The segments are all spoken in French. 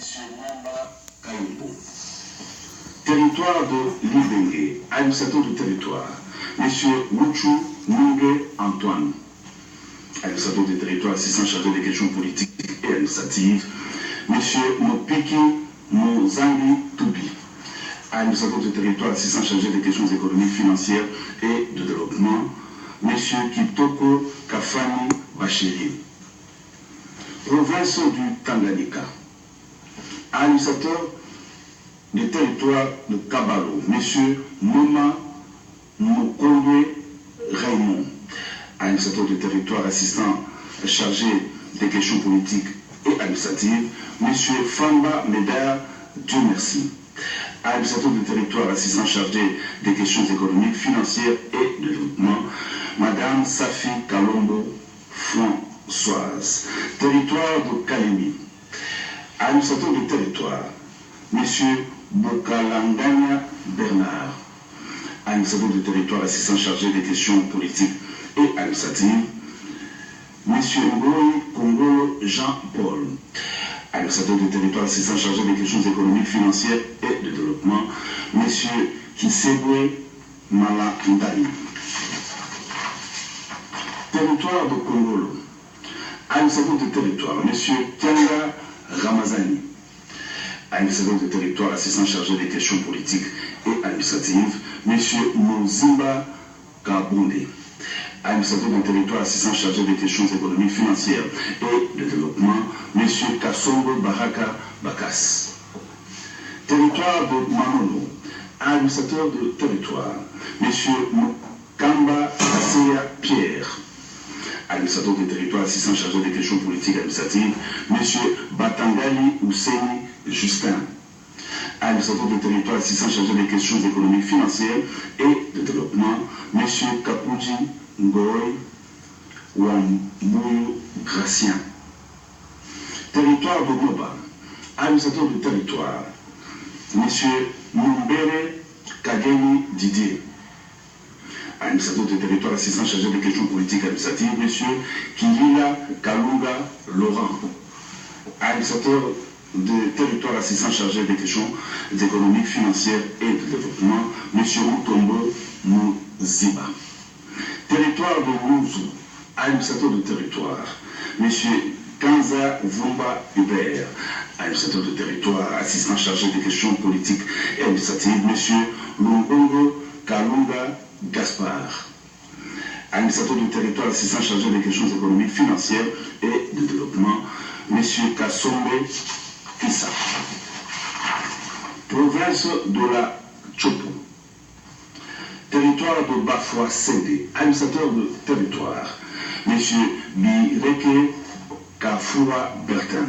Mamba Kaimbo. Territoire de Libenge, administrateur du territoire, M. Mouchou Mungue Antoine, administrateur du territoire, assistant chargé des questions politiques et administratives, M. Mopiki Mozangi Toubi, administrateur du territoire, assistant chargé des questions économiques, financières et de développement, M. Kitoko Kafani Bacheli, province du Tanganyika, administrateur du territoire de Kabalo, M. Mouma Mokongwe Raymond, administrateur du territoire, assistant chargé des questions politiques et administratives, M. Famba Meda Dieu merci, administrateur du territoire, assistant chargé des questions économiques, financières et de développement, Madame Safi Kalombo Françoise, territoire de Kalemi, administrateur du territoire, M. Bokalangania Bernard, administrateur du territoire, assistant chargé des questions politiques et administratives, M. Ngoyi Kongolo Jean-Paul, administrateur du territoire, assistant chargé des questions économiques, financières et de développement, M. Kisebwe Malakindani, territoire de Kongolo, administrateur du territoire, M. Tianga Ramazani, administrateur du territoire, assistant chargé des questions politiques et administratives, M. Mozimba Kabonde, administrateur du territoire, assistant chargé des questions économiques, financières et de développement, M. Kassongo Baraka Bakas, territoire de Manono, administrateur du territoire, M. Mukamba Kaseya Pierre, administrateur du territoire, assistant chargé des questions politiques et administratives, M. Batangali Ouseni Justin, administrateur du territoire, assistant chargé des questions économiques, financières et de développement, M. Kapuji Ngoy Wambou Gracien, territoire de Moba, administrateur du territoire, M. Mumbere Kageni Didier, administrateur du territoire, assistant chargé des questions politiques et administratives, M. Kilila Kalunga Laurent, administrateur du territoire, assistant chargé des questions économiques, financières et de développement, M. Mutombo Mouziba, territoire de Mouzou, administrateur du territoire, M. Kanza Vumba Hubert, administrateur du territoire, assistant chargé des questions politiques et administratives, M. Lumbongo Kalunga Gaspard, administrateur du territoire, assistant chargé des questions économiques, financières et de développement, M. Kassombe Kissa, province de la Chopo, territoire de Bafwa Sende, administrateur de territoire, M. Bireke Kafura Bertin,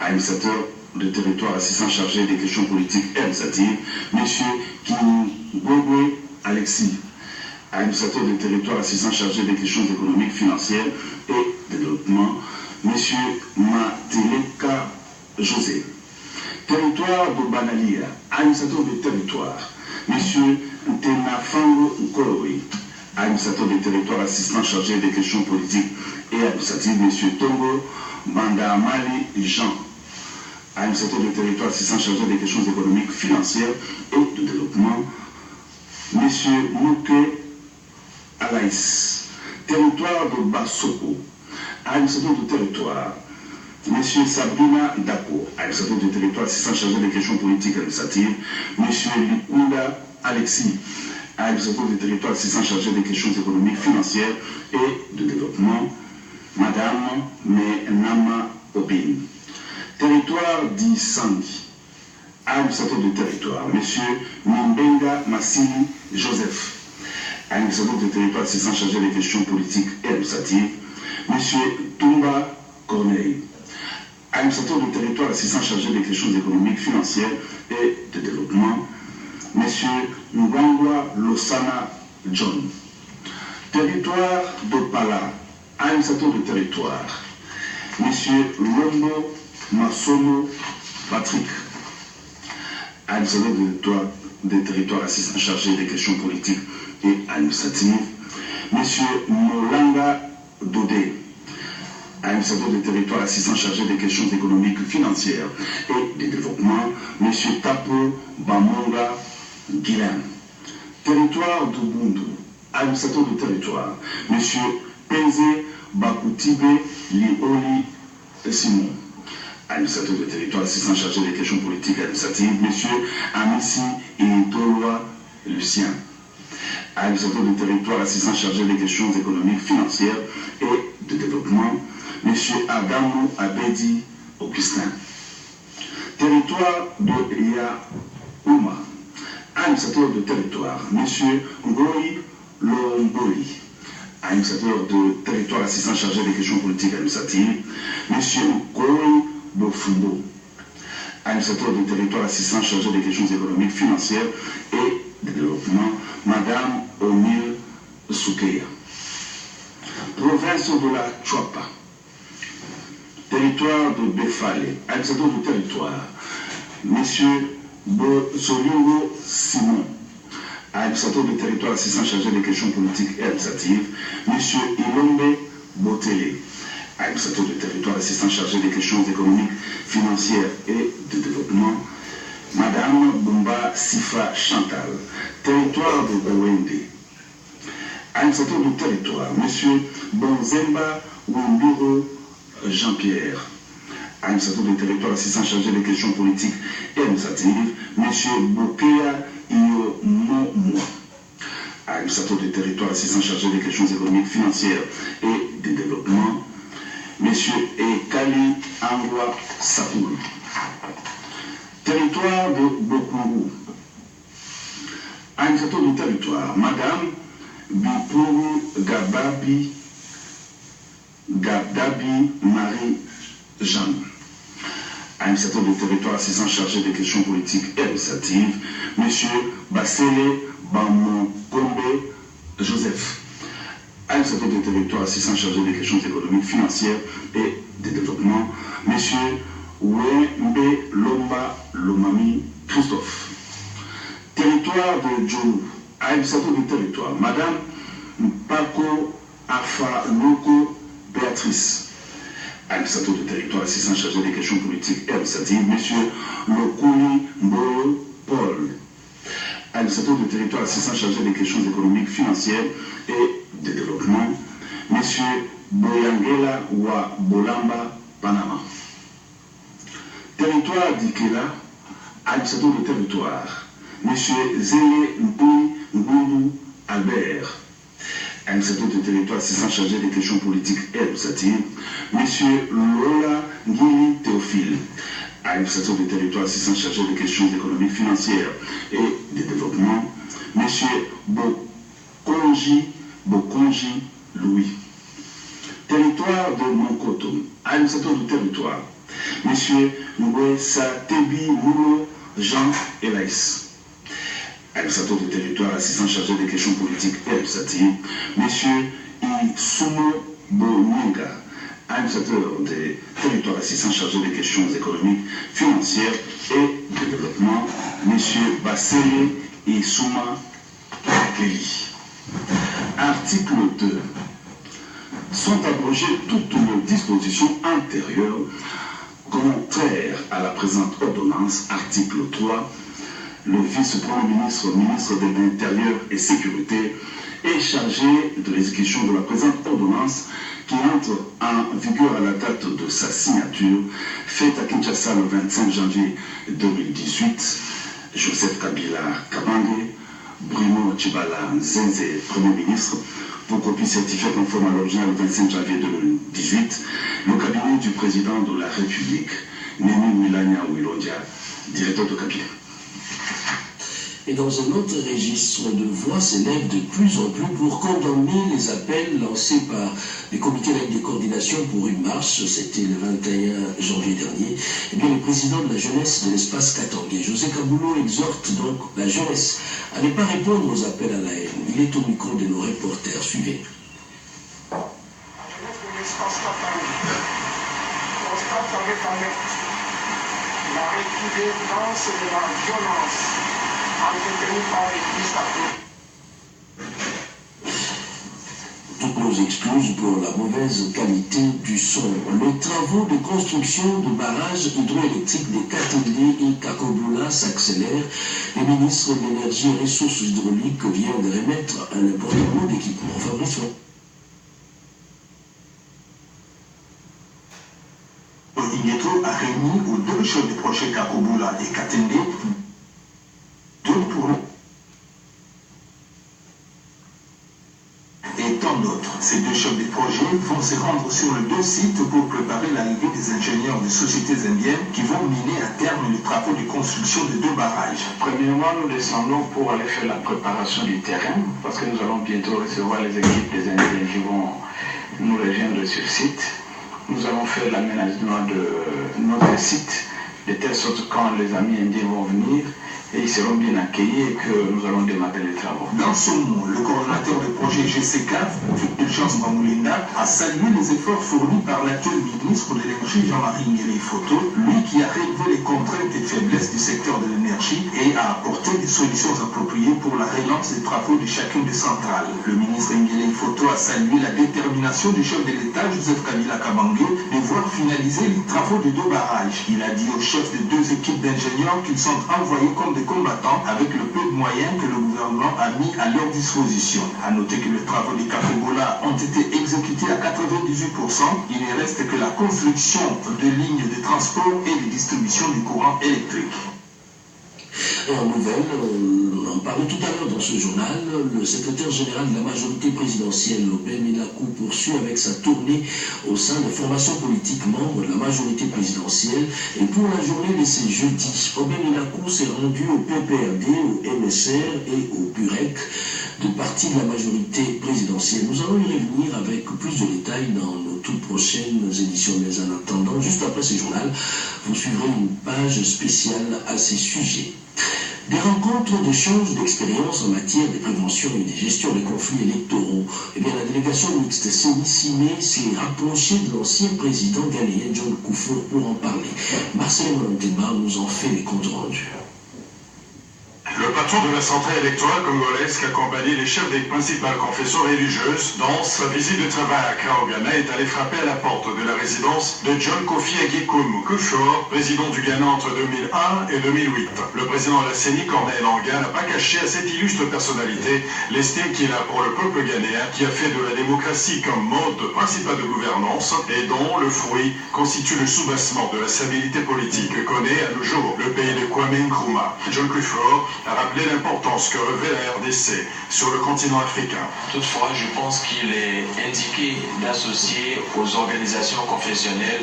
administrateur de territoire, assistant chargé des questions politiques et administratives, M. Kingwegwe Alexis, administrateur du territoire, assistant chargé des questions économiques, financières et de développement, M. Mateleka José, territoire de Banalia, administrateur du territoire, M. Tenafango Nkolowe, administrateur du territoire, assistant chargé des questions politiques et administratives, M. Tongo Bandaamali Jean, administrateur du territoire, assistant chargé des questions économiques, financières et de développement, M. Mouke Alaïs, territoire de Bassoko, administrateur du territoire, M. Sabrina Dako, administrateur du territoire, assistant chargé des questions politiques et administratives, M. Likunda Alexis, administrateur du territoire, assistant chargé des questions économiques, financières et de développement, Madame Menama Obin, territoire d'Isangi, administrateur du territoire, M. Mimbenga Massili Joseph, administrateur du territoire, assistant chargé des questions politiques et administratives, M. Tumba Corneille, administrateur du territoire, assistant chargé des questions économiques, financières et de développement, M. Ngangwa Losana John, territoire de Pala, administrateur du territoire, M. Lombo Masomo Patrick, administrateur des territoires, assistant chargé des questions politiques et administratives, M. Molanga Dodé, administrateur du territoire assistant chargé des questions économiques, financières et de développement, M. Tapo Bamonga Guilain. Territoire de Bundu, administrateur du territoire, M. Peze Bakoutibe Lioli Simon. Administrateur du territoire assistant chargé des questions politiques et administratives, M. Amissi Intolwa Lucien. Administrateur du territoire assistant chargé des questions économiques, financières et de développement, M. Adamo Abedi Augustin. Territoire de Yaouma. Administrateur de territoire, M. Ngoi Lomboli. Administrateur de territoire assistant chargé des questions politiques et administratives, M. Ngoi Bofumbo. Administrateur du territoire assistant chargé des questions économiques, financières et de développement, Madame Omil Soukeya. Province de la Chouapa. Territoire de Befale. Administrateur du territoire, M. Solingo Simon. Administrateur du territoire assistant chargé des questions politiques et administratives, M. Ilombe Botele. Administrateur du territoire assistant chargé des questions économiques, financières et de développement, Madame Bumba Sifa Chantal. Territoire de Bawende. Administrateur du territoire, M. Bonzemba Wunduro Jean-Pierre. Administrateur du territoire assistant chargé des questions politiques et administratives, M. Bokea Iyo-Momo. Administrateur du territoire assistant chargé des questions économiques, financières et de développement, M. Ekali Angwa Sapoul. Territoire de Bokuru. Administrateur du territoire, Madame Bipuru Gabdabi Marie-Jeanne. Administrateur du territoire assistant chargé des questions politiques et administratives, M. Basele Bamokombe Joseph. Administrateur du territoire assistant chargé des questions économiques, financières et de développement, M. Wembe Lomba Lomami Christophe. Territoire de Djolou. Administrateur du territoire, Madame Mpako Afanoko Béatrice. Administrateur du territoire assistant chargé des questions politiques et administratives, M. Lokuli Mbolo Paul. Administrateur du territoire assistant chargé des questions économiques, financières et de développement, M. Boyangela Wa Bolamba Panama. Territoire d'Ikela, administrateur du territoire, M. Zele Mboui Ngoulou Albert. Administrateur du territoire assistant chargé des questions politiques et administratives, M. Lola Ngili Théophile. Administrateur du territoire assistant chargé des questions économiques, financières et de développement, M. Bokonji Louis. Territoire de Monkoto. Administrateur du territoire, M. Ngwesa Tebi Moulo Jean Elaïs. Administrateur du territoire assistant chargé des questions politiques et administratives, M. Isumo Bonyenga. Administrateur des territoires assistant chargé des questions économiques, financières et de développement, M. Bassele Issouma Kelly. Article 2. Sont abrogées toutes les dispositions antérieures contraires à la présente ordonnance. Article 3. Le vice-premier ministre, ministre de l'Intérieur et Sécurité, est chargé de l'exécution de la présente ordonnance qui entre en vigueur à la date de sa signature, faite à Kinshasa le 25 janvier 2018. Joseph Kabila Kabange, Bruno Tchibala Nzenze, Premier ministre, pour copie certifiée conforme à l'original le 25 janvier 2018, le cabinet du président de la République, Nemi Milania Wilondia, directeur de cabinet. Et dans un autre registre, de voix s'élèvent de plus en plus pour condamner les appels lancés par les comités de coordination pour une marche, c'était le 21 janvier dernier. Et bien, le président de la jeunesse de l'espace Katangé, José Kaboulou, exhorte donc la jeunesse à ne pas répondre aux appels à la haine. Il est au micro de nos reporters. Suivez. La jeunesse de l'espace Katangé constate avec alerte la recrudescence de la violence entretenu par l'Église catholique. Toute nos excuses pour la mauvaise qualité du son. Les travaux de construction de barrages hydroélectriques des Katende et Kakobula s'accélèrent. Le ministre de l'Énergie et Ressources hydrauliques vient de remettre un important lot d'équipement. Fabrice. Igneto a réuni aux deux chefs de projet Kakobula et Katende deux pour et tant d'autres. Ces deux chefs de projet vont se rendre sur les deux sites pour préparer l'arrivée des ingénieurs des sociétés indiennes qui vont mener à terme les travaux de construction de deux barrages. Premièrement, nous descendons pour aller faire la préparation du terrain parce que nous allons bientôt recevoir les équipes des Indiens qui vont nous rejoindre sur site. Nous allons faire l'aménagement de notre site de telle sorte que quand les amis indiens vont venir, et ils seront bien accueillis et que nous allons démarrer les travaux. Dans son mot, le coordonnateur du projet GCK, Fulgence Bamoulinda, a salué les efforts fournis par l'actuel ministre de l'Énergie, Jean-Marie Ngeli Photo, lui qui a relevé les contraintes et faiblesses du secteur de l'énergie et a apporté des solutions appropriées pour la relance des travaux de chacune des centrales. Le ministre Ngeli Photo a salué la détermination du chef de l'État, Joseph Kabila Kabange, de voir finaliser les travaux de deux barrages. Il a dit aux chefs de deux équipes d'ingénieurs qu'ils sont envoyés comme des combattants avec le peu de moyens que le gouvernement a mis à leur disposition. A noter que les travaux des Kakobula ont été exécutés à 98%. Il ne reste que la construction de lignes de transport et de distribution du courant électrique. Et en nouvelle, on en parlait tout à l'heure dans ce journal, le secrétaire général de la majorité présidentielle, Obed Minakou, poursuit avec sa tournée au sein des formations politiques membres de la majorité présidentielle. Et pour la journée de ce jeudi, Obed Minakou s'est rendu au PPRD, au MSR et au PUREC, de partis de la majorité présidentielle. Nous allons y revenir avec plus de détails dans nos toutes prochaines éditions. Mais en attendant, juste après ce journal, vous suivrez une page spéciale à ces sujets. Des rencontres d'échange d'expériences en matière de prévention et de gestion des conflits électoraux. Eh bien, la délégation mixte Séni-Simé s'est rapprochée de l'ancien président ghanéen John Kufuor pour en parler. Marcel Montema nous en fait les comptes rendus. Le patron de l'Assemblée électorale congolaise qui accompagnait les chefs des principales confessions religieuses dans sa visite de travail à Accra au Ghana est allé frapper à la porte de la résidence de John Kofi Agyekum Kufuor, président du Ghana entre 2001 et 2008. Le président de la CENI, Corneille Nangaa, n'a pas caché à cette illustre personnalité l'estime qu'il a pour le peuple ghanéen qui a fait de la démocratie comme mode principal de gouvernance et dont le fruit constitue le soubassement de la stabilité politique que connaît à nos jours le pays de Kwame Nkrumah. John Kufuor a rappelé l'importance que revêt la RDC sur le continent africain. Toutefois, je pense qu'il est indiqué d'associer aux organisations confessionnelles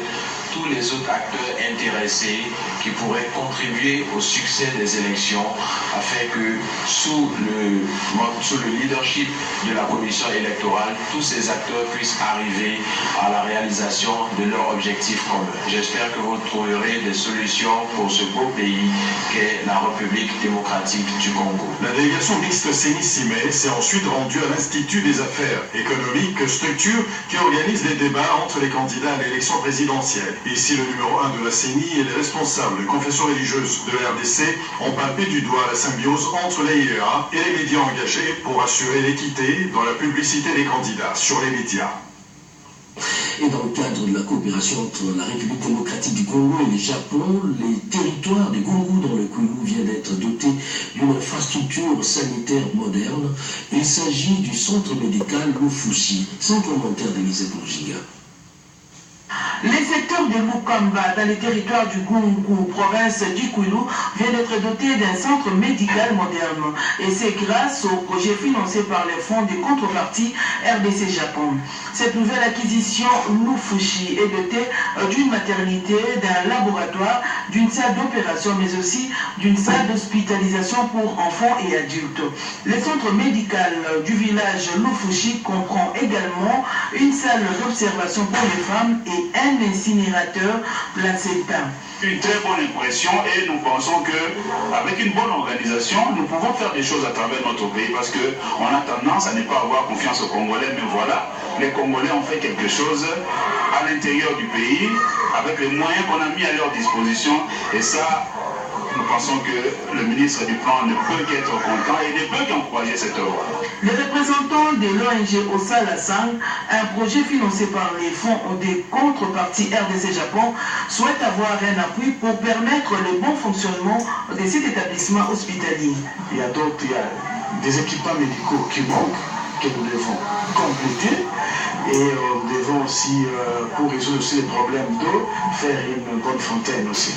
tous les autres acteurs intéressés qui pourraient contribuer au succès des élections afin que sous le leadership de la commission électorale, tous ces acteurs puissent arriver à la réalisation de leurs objectifs communs. J'espère que vous trouverez des solutions pour ce beau pays qu'est la République démocratique du Congo. La délégation mixte Séni-Simé s'est ensuite rendue à l'Institut des affaires économiques, structure qui organise des débats entre les candidats à l'élection présidentielle. Ici, le numéro 1 de la CENI et les responsables des confessions religieuses de la RDC ont palpé du doigt la symbiose entre les IEA et les médias engagés pour assurer l'équité dans la publicité des candidats sur les médias. Et dans le cadre de la coopération entre la République démocratique du Congo et le Japon, les territoires des Gungu dans le Kwilu viennent d'être dotés d'une infrastructure sanitaire moderne. Il s'agit du centre médical Lufushi. Sans commentaire d'Élisée Bourgiga. Les secteurs de Lukamba, dans les territoires du Gungu, province du Kwilu, vient d'être doté d'un centre médical moderne. Et c'est grâce au projet financé par les fonds de contrepartie RDC Japon. Cette nouvelle acquisition Lufushi est dotée d'une maternité, d'un laboratoire, d'une salle d'opération, mais aussi d'une salle d'hospitalisation pour enfants et adultes. Le centre médical du village Lufushi comprend également une salle d'observation pour les femmes et un incinérateur placenta. Une très bonne impression et nous pensons qu'avec une bonne organisation, nous pouvons faire des choses à travers notre pays parce qu'on a tendance à ne pas avoir confiance aux Congolais, mais voilà, les Congolais ont fait quelque chose à l'intérieur du pays avec les moyens qu'on a mis à leur disposition et ça, nous pensons que le ministre du Plan ne peut qu'être content et ne peut qu'encourager cette œuvre. Les représentants de l'ONG Osala Sang, un projet financé par les fonds des contreparties RDC Japon, souhaite avoir un appui pour permettre le bon fonctionnement de cet établissement hospitalier. Il y a des équipements médicaux qui manquent, que nous devons compléter. Et nous devons aussi, pour résoudre aussi les problèmes d'eau, faire une bonne fontaine aussi.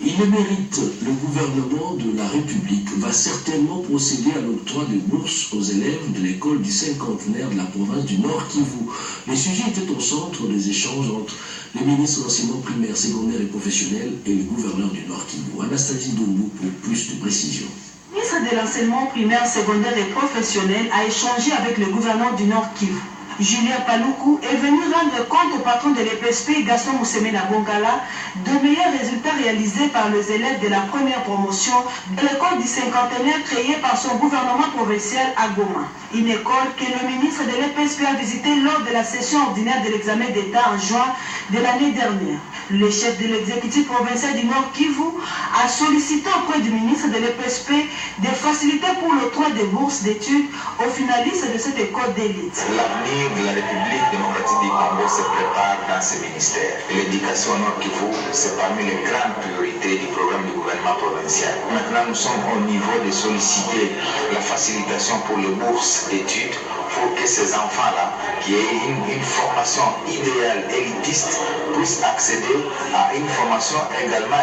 Il le mérite, le gouvernement de la République va certainement procéder à l'octroi de bourses aux élèves de l'école du cinquantenaire de la province du Nord Kivu. Les sujets étaient au centre des échanges entre les ministres de l'enseignement primaire, secondaire et professionnel et le gouverneur du Nord Kivu. Anastasie Dombou pour plus de précisions. Le ministre de l'enseignement primaire, secondaire et professionnel a échangé avec le gouverneur du Nord Kivu. Julien Paloukou est venu rendre compte au patron de l'EPSP, Gaston Moussemena Bongala, de meilleurs résultats réalisés par les élèves de la première promotion de l'école du cinquantenaire créée par son gouvernement provincial à Goma. Une école que le ministre de l'EPSP a visitée lors de la session ordinaire de l'examen d'État en juin de l'année dernière. Le chef de l'exécutif provincial du Nord Kivu a sollicité auprès du ministre de l'EPSP des facilités pour l'octroi des bourses d'études aux finalistes de cette école d'élite. L'avenir de la République démocratique du Congo se prépare dans ce ministère. L'éducation au Nord Kivu, c'est parmi les grandes priorités du programme du gouvernement provincial. Maintenant, nous sommes au niveau de solliciter la facilitation pour les bourses d'études pour que ces enfants-là, qui aient une formation idéale élitiste, puissent accéder à une formation également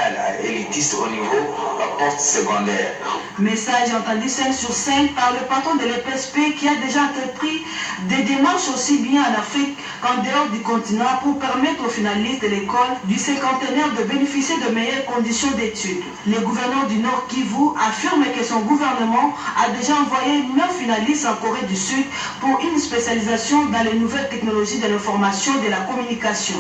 élitiste au niveau post-secondaire. Message entendu 5 sur 5 par le patron de l'EPSP qui a déjà entrepris des démarches aussi bien en Afrique qu'en dehors du continent pour permettre aux finalistes de l'école du cinquantenaire de bénéficier de meilleures conditions d'études. Le gouverneur du Nord Kivu affirme que son gouvernement a déjà envoyé 9 finalistes en Corée du Sud pour une spécialisation dans les nouvelles technologies de l'information et de la communication.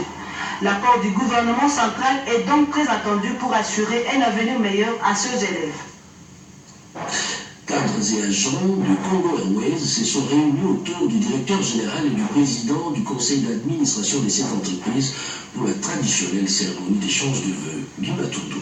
L'apport du gouvernement central est donc très attendu pour assurer un avenir meilleur à ceux élèves. Cadres et agents de Congo Airways se sont réunis autour du directeur général et du président du conseil d'administration de cette entreprise pour la traditionnelle cérémonie d'échange de vœux du Matundo.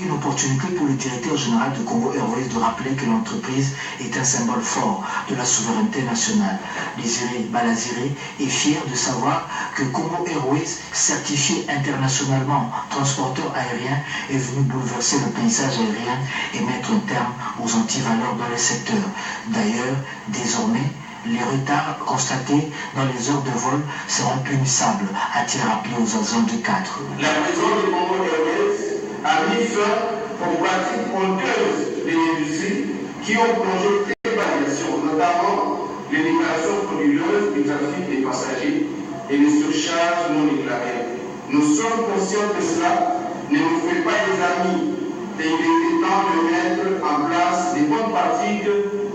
Une opportunité pour le directeur général de Congo Airways de rappeler que l'entreprise est un symbole fort de la souveraineté nationale. Désiré Balaziré est fier de savoir que Congo Airways, certifié internationalement transporteur aérien, est venu bouleverser le paysage aérien et mettre un terme aux antivaleurs dans le secteur. D'ailleurs, désormais, les retards constatés dans les heures de vol seront punissables, a-t-il rappelé aux agents de cadre. La présence de Congo Airways a mis fin aux pratiques honteuses des industries qui ont plongé les variations, notamment les déclarations frauduleuses du trafic des passagers et les surcharges non déclarées. Nous sommes conscients que cela ne nous fait pas des amis et il est temps de mettre en place des bonnes pratiques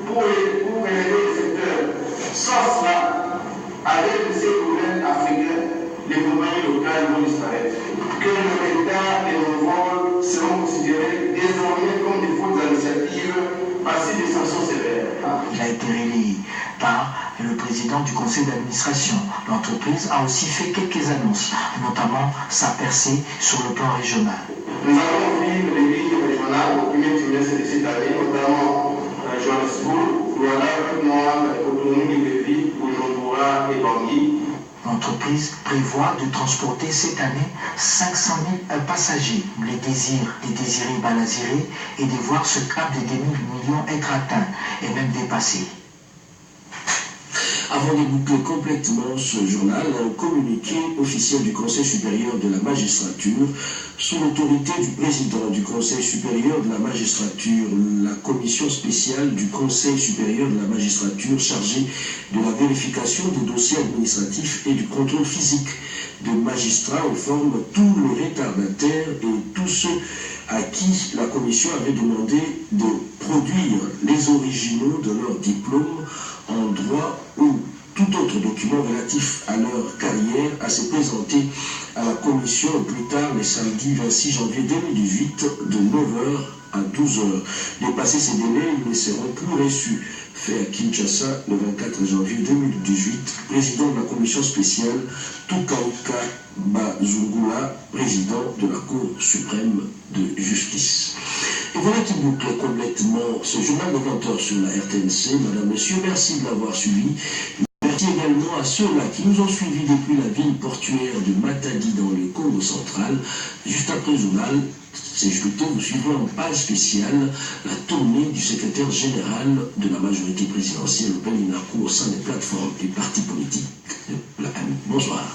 pour élever le secteur. Sans cela, avec ces problèmes africains, les compagnies locales vont disparaître. Que le retard et le vol seront considérés désormais comme des fautes administratives passibles de sanctions sévères. Il a été relayé par le président du conseil d'administration. L'entreprise a aussi fait quelques annonces, notamment sa percée sur le plan régional. Nous allons vivre les lignes régionales au premier trimestre de cette année, notamment Johannesburg, Douala, Moine, Cotonou, Libreville, Bujumbura et Bangui. L'entreprise prévoit de transporter cette année 500 000 passagers. Les désirs des Désiré Balaziré et de voir ce cap de 2 000 millions être atteint et même dépassé. Avant de boucler complètement ce journal, un communiqué officiel du Conseil supérieur de la magistrature, sous l'autorité du président du Conseil supérieur de la magistrature, la commission spéciale du Conseil supérieur de la magistrature chargée de la vérification des dossiers administratifs et du contrôle physique des magistrats informe tous les retardataires et tous ceux à qui la commission avait demandé de produire les originaux de leur diplôme en droit ou tout autre document relatif à leur carrière à se présenter à la commission au plus tard le samedi 26 janvier 2018 de 9h à 12h. Dépassés ces délais, ils ne seront plus reçus. Fait à Kinshasa le 24 janvier 2018, président de la commission spéciale Tukauka Bazungula, président de la Cour suprême de justice. Et voilà qui boucle complètement ce journal de 20h sur la RTNC. Madame, Monsieur, merci de l'avoir suivi. Merci également à ceux-là qui nous ont suivis depuis la ville portuaire de Matadi dans le Congo central. Juste après le journal, c'est plutôt vous suivrez en page spéciale la tournée du secrétaire général de la majorité présidentielle, Beninakou, au sein des plateformes des partis politiques. Bonsoir.